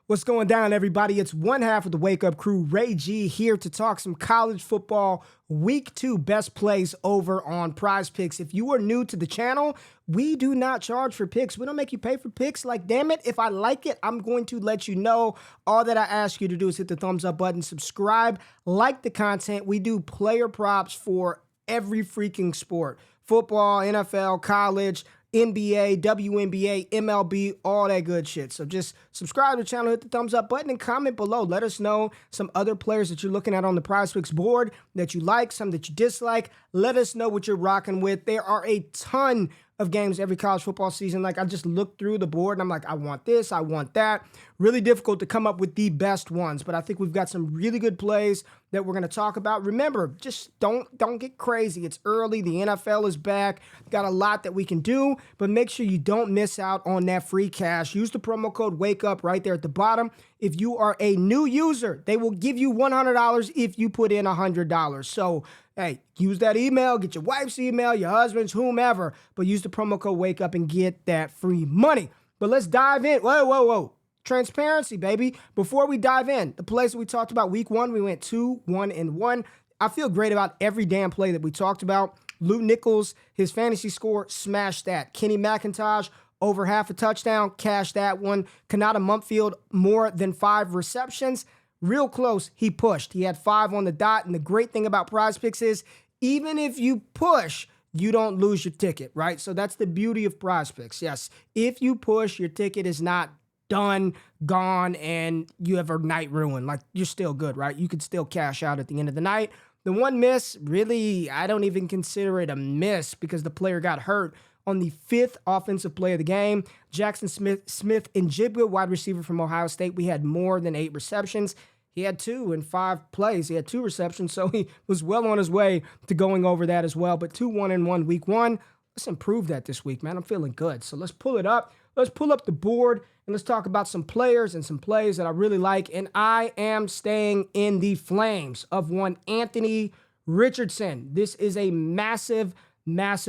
What's going down, everybody? It's one half of the Wake Up Crew, Ray G, here to talk some college football week 2 best plays over on PrizePicks. If you are new to the channel, we do not charge for picks. We don't make you pay for picks. Like, damn it, if I like it, I'm going to let you know. All that I ask you to do is hit the thumbs up button, subscribe, like the content. We do player props for every freaking sport: football, NFL, college, NBA, WNBA, MLB, all that good shit. So just subscribe to the channel, hit the thumbs up button, and comment below. Let us know some other players that you're looking at on the PrizePicks board that you like, some that you dislike. Let us know what you're rocking with. There are a ton of games every college football season. Like, I just looked through the board and I'm like, I want this, I want that. Really difficult to come up with the best ones, but I think we've got some really good plays that we're going to talk about. Remember, just don't get crazy. It's early. The NFL is back. Got a lot that we can do, but make sure you don't miss out on that free cash. Use the promo code WAKEUP right there at the bottom. If you are a new user, they will give you $100 if you put in $100. So, hey, use that email, get your wife's email, your husband's, whomever, but use the promo code WAKEUP and get that free money. But let's dive in. Whoa. Transparency, baby. Before we dive in, the plays that we talked about week 1, we went 2-1-1. I feel great about every damn play that we talked about. Lou Nichols, his fantasy score, smashed that. Kenny McIntosh, over half a touchdown, cashed that one. Kanata Mumpfield, more than 5 receptions. Real close, he pushed. He had 5 on the dot, and the great thing about PrizePicks is even if you push, you don't lose your ticket, right? So that's the beauty of PrizePicks. Yes, if you push, your ticket is not done, gone, and you have a night ruined. Like, you're still good, right? You could still cash out at the end of the night. The one miss, really, I don't even consider it a miss because the player got hurt on the 5th offensive play of the game. Jackson Smith-Njigba, wide receiver from Ohio State. We had more than 8 receptions. He had 2 in 5 plays. He had 2 receptions, so he was well on his way to going over that as well. But 2-1-1 week 1. Let's improve that this week, man. I'm feeling good. So let's pull it up. Let's pull up the board and let's talk about some players and some plays that I really like. And I am staying in the flames of one Anthony Richardson. This is a massive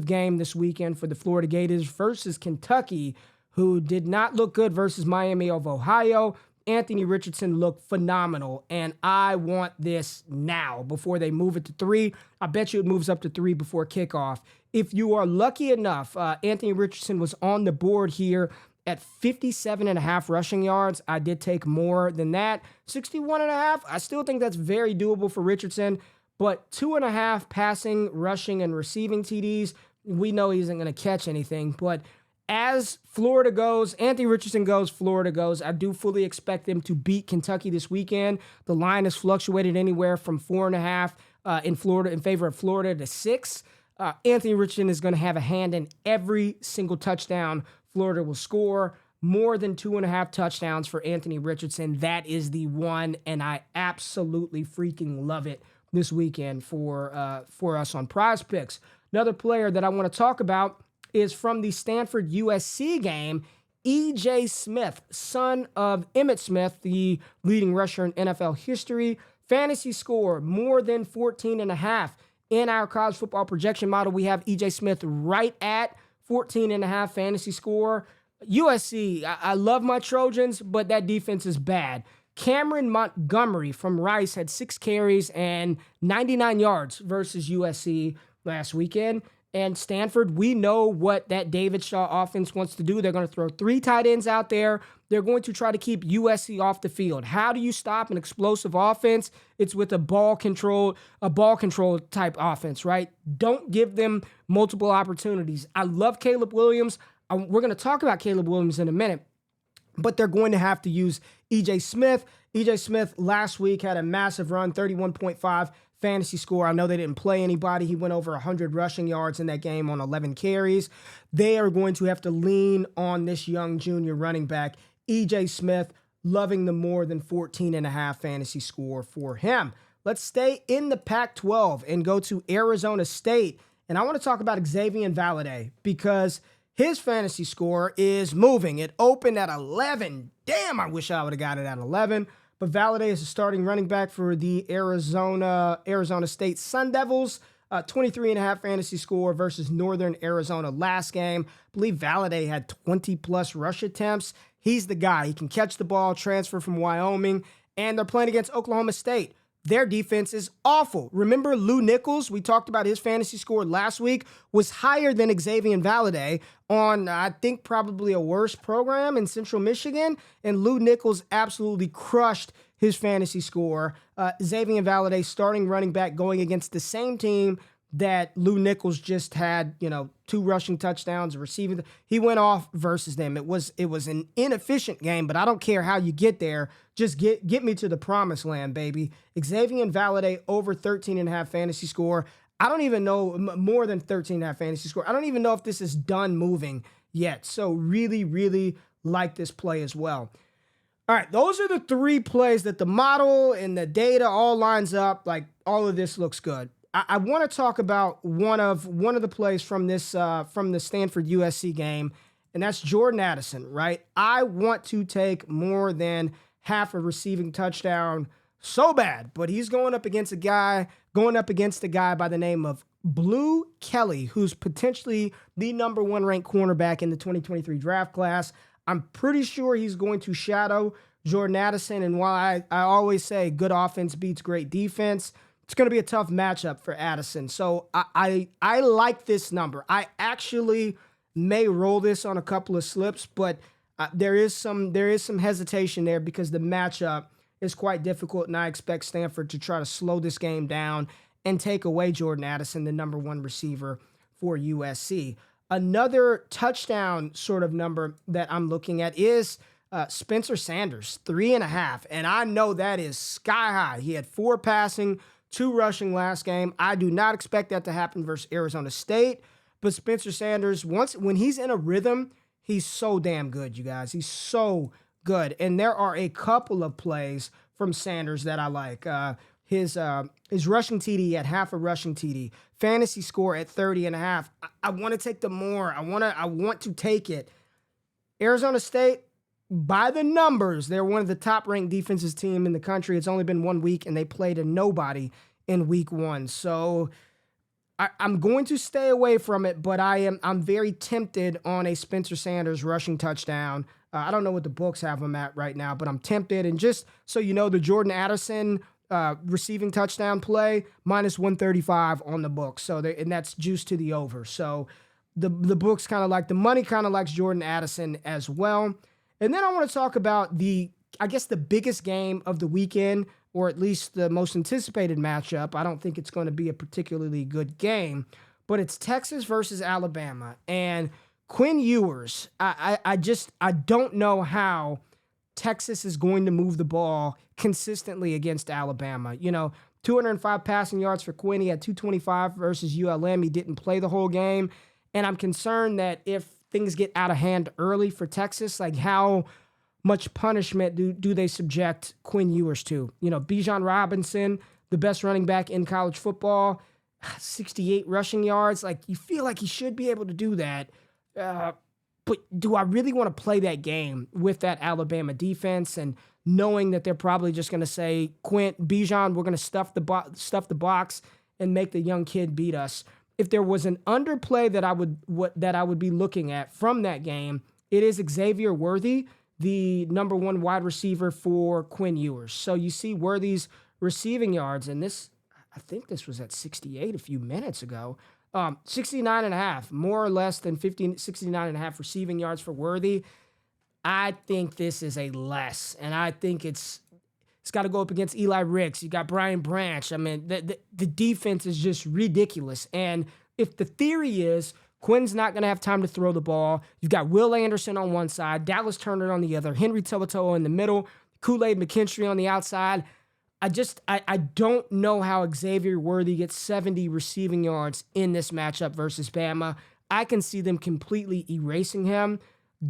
game this weekend for the Florida Gators versus Kentucky, who did not look good versus Miami of Ohio. Anthony Richardson looked phenomenal, and I want this now before they move it to 3. I bet you it moves up to 3 before kickoff. If you are lucky enough, Anthony Richardson was on the board here at 57.5 rushing yards. I did take more than that. 61.5, I still think that's very doable for Richardson, but 2.5 passing, rushing, and receiving TDs, we know he isn't going to catch anything, but as Florida goes, Anthony Richardson goes, Florida goes. I do fully expect them to beat Kentucky this weekend. The line has fluctuated anywhere from 4.5 in favor of Florida to 6. Anthony Richardson is going to have a hand in every single touchdown Florida will score. More than 2.5 touchdowns for Anthony Richardson. That is the one, and I absolutely freaking love it this weekend for us on PrizePicks. Another player that I want to talk about is from the Stanford USC game, E.J. Smith, son of Emmitt Smith, the leading rusher in NFL history. Fantasy score, more than 14.5. In our college football projection model, we have E.J. Smith right at 14.5 fantasy score. USC, I love my Trojans, but that defense is bad. Cameron Montgomery from Rice had 6 carries and 99 yards versus USC last weekend. And Stanford, we know what that David Shaw offense wants to do. They're going to throw 3 tight ends out there. They're going to try to keep USC off the field. How do you stop an explosive offense? It's with a ball control type offense, right? Don't give them multiple opportunities. I love Caleb Williams. We're going to talk about Caleb Williams in a minute, but they're going to have to use E.J. Smith. E.J. Smith last week had a massive run, 31.5 fantasy score. I know they didn't play anybody. He went over 100 rushing yards in that game on 11 carries. They are going to have to lean on this young junior running back, E.J. Smith, loving the more than 14.5 fantasy score for him. Let's stay in the Pac-12 and go to Arizona State. And I want to talk about Xavier Worthy because his fantasy score is moving. It opened at 11. Damn, I wish I would have got it at 11. But Worthy is a starting running back for the Arizona State Sun Devils. 23.5 fantasy score versus Northern Arizona last game. I believe Valladay had 20-plus rush attempts. He's the guy. He can catch the ball, transfer from Wyoming, and they're playing against Oklahoma State. Their defense is awful. Remember Lou Nichols? We talked about his fantasy score last week was higher than Xavier Valladay on, I think, probably a worse program in Central Michigan. And Lou Nichols absolutely crushed his fantasy score. Xavier Valladay, starting running back, going against the same team that Lou Nichols just had, 2 rushing touchdowns, receiving. He went off versus them. It was an inefficient game, but I don't care how you get there. Just get me to the promised land, baby. Xavier Valladay over 13.5 fantasy score. I don't even know, more than 13.5 fantasy score. I don't even know if this is done moving yet. So really, really like this play as well. All right, those are the 3 plays that the model and the data all lines up. Like, all of this looks good. I want to talk about one of the plays from this from the Stanford USC game, and that's Jordan Addison, right? I want to take more than half a receiving touchdown so bad, but he's going up against a guy by the name of Blue Kelly, who's potentially the number 1 ranked cornerback in the 2023 draft class. I'm pretty sure he's going to shadow Jordan Addison, and while I always say good offense beats great defense, it's going to be a tough matchup for Addison. So I like this number. I actually may roll this on a couple of slips, but there is some hesitation there because the matchup is quite difficult, and I expect Stanford to try to slow this game down and take away Jordan Addison, the number 1 receiver for USC. Another touchdown sort of number that I'm looking at is Spencer Sanders, 3.5, and I know that is sky high. He had 4 passing, 2 rushing last game. I do not expect that to happen versus Arizona State, but Spencer Sanders, when he's in a rhythm, he's so damn good, you guys. He's so good, and there are a couple of plays from Sanders that I like. His rushing TD at half a rushing TD, fantasy score at 30.5. I want to take the more. I want to take it. Arizona State, by the numbers, they're one of the top-ranked defensive team in the country. It's only been 1 week, and they played a nobody in week 1. So I'm going to stay away from it, but I'm very tempted on a Spencer Sanders rushing touchdown. I don't know what the books have him at right now, but I'm tempted. And just so you know, the Jordan Addison receiving touchdown play, minus 135 on the book. So and that's juice to the over. So the books kind of like, the money kind of likes Jordan Addison as well. And then I want to talk about the biggest game of the weekend, or at least the most anticipated matchup. I don't think it's going to be a particularly good game, but it's Texas versus Alabama. And Quinn Ewers, I don't know how Texas is going to move the ball consistently against Alabama. 205 passing yards for Quinn. He had 225 versus ULM. He didn't play the whole game. And I'm concerned that if things get out of hand early for Texas, like how much punishment do they subject Quinn Ewers to? Bijan Robinson, the best running back in college football, 68 rushing yards. Like, you feel like he should be able to do that. But do I really want to play that game with that Alabama defense and knowing that they're probably just going to say, Bijan, we're going to stuff the box and make the young kid beat us? If there was an underplay that I would be looking at from that game, it is Xavier Worthy, the number 1 wide receiver for Quinn Ewers. So you see Worthy's receiving yards, and I think this was at 68 a few minutes ago. 69.5, more or less than 69.5 receiving yards for Worthy. I think this is a less, and I think it's got to go up against Eli Ricks. You got Brian Branch. I mean, the defense is just ridiculous. And if the theory is Quinn's not going to have time to throw the ball, you've got Will Anderson on one side, Dallas Turner on the other, Henry To'oTo'o in the middle, Kool-Aid McKinstry on the outside. I don't know how Xavier Worthy gets 70 receiving yards in this matchup versus Bama. I can see them completely erasing him.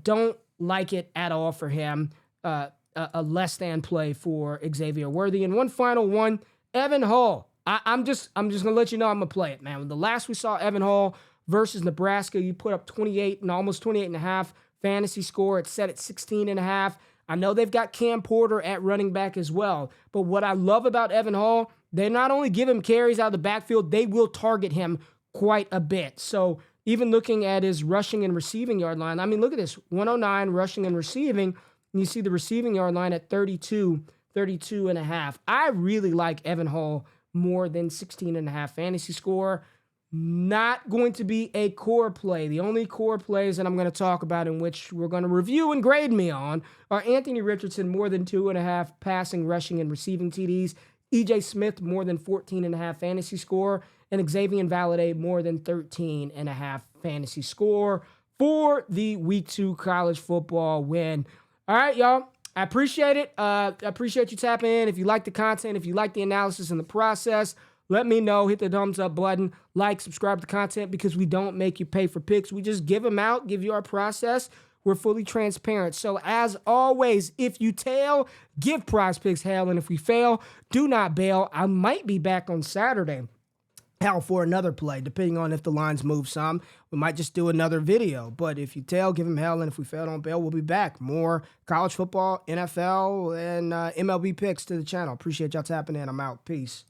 Don't like it at all for him. A less than play for Xavier Worthy. And one final one, Evan Hall. I'm just going to let you know I'm going to play it, man. The last we saw Evan Hall versus Nebraska, you put up 28 and almost 28.5 fantasy score. It's set at 16.5. I know they've got Cam Porter at running back as well, but what I love about Evan Hall, they not only give him carries out of the backfield, they will target him quite a bit. So even looking at his rushing and receiving yard line, I mean, look at this, 109 rushing and receiving, and you see the receiving yard line at 32 and a half. I really like Evan Hall more than 16 and a half fantasy score. Not going to be a core play. The only core plays that I'm going to talk about, in which we're going to review and grade me on, are Anthony Richardson more than 2.5 passing, rushing, and receiving TDs, EJ Smith more than 14.5 fantasy score, and Xavier Worthy more than 13.5 fantasy score for the Week 2 college football win. All right, y'all. I appreciate it. I appreciate you tapping in. If you like the content, if you like the analysis and the process, let me know. Hit the thumbs up button. Like, subscribe to the content, because we don't make you pay for picks. We just give them out, give you our process. We're fully transparent. So as always, if you tail, give PrizePicks hell. And if we fail, do not bail. I might be back on Saturday, hell, for another play, depending on if the lines move some. We might just do another video. But if you tail, give them hell. And if we fail, don't bail. We'll be back. More college football, NFL, and MLB picks to the channel. Appreciate y'all tapping in. I'm out. Peace.